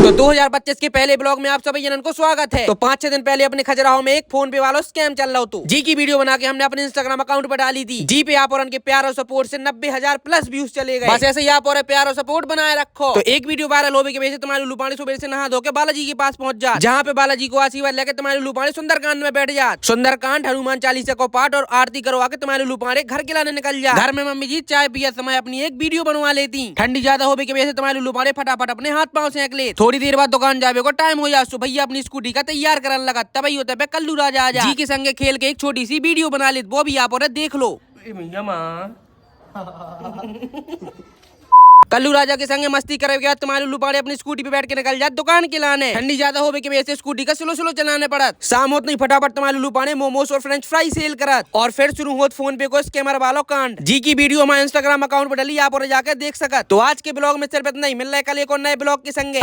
तो 2025 के पहले ब्लॉग में आप सभी जनन को स्वागत है। तो 5-6 दिन पहले अपने खजुराहो में एक फोन पे वाला स्कैम चल रहा हो जी की वीडियो बना के हमने अपने इंस्टाग्राम अकाउंट पर डाली थी। जी पे आप और उनके प्यार और सपोर्ट से 90,000 प्लस व्यूज चले गए। बस ऐसे ही आप और प्यार और सपोर्ट बनाए रखो। तो एक वीडियो वायरल होने की वजह से तुम्हारे लुपाणी सुबह से नहा धो के बालाजी के पास पहुंच जा, जहाँ पे बालाजी को आशीर्वाद लेकर तुम्हारे लुपाणी सुंदरकांड में बैठ जा। सुंदरकांड हनुमान चालीसा को पाठ और आरती करवा के तुम्हारे लुपाणे घर के लाने निकल जा। घर में मम्मी जी चाय पिया समय अपनी एक वीडियो बनवा लेती। ठंडी ज्यादा होने की वजह से तुम्हारे लुपाणे फटाफट अपने हाथ पाँव सेंक ले। थोड़ी देर बाद दुकान जावे को टाइम हो जा, सो भैया अपनी स्कूटी का तैयार करने लगा। तभी होता है कल्लू राजा आ जा। जी के संगे खेल के एक छोटी सी वीडियो बना ले, वो भी आप और देख लो। कल्लू राजा के संगे मस्ती करे के बाद तुम्हारे लुपाड़े अपनी स्कूटी पे बैठ के निकल जाए दुकान के लाने। ठंडी ज्यादा होने की वजह से स्कूटी का स्लो स्लो चलाने पड़त। शाम होत नहीं फटाफट तुम्हारे लुपाड़े मोमोस और फ्रेंच फ्राई सेल करत। और फिर शुरू होत फोन पे को स्कैमर वालों कांड। जी की वीडियो हमारे इंस्टाग्राम अकाउंट पर डली, आप और जाकर देख सकत। तो आज के ब्लॉग में सिर्फ इतना ही, मिल रहा है कल एक और नए ब्लॉग के संगे।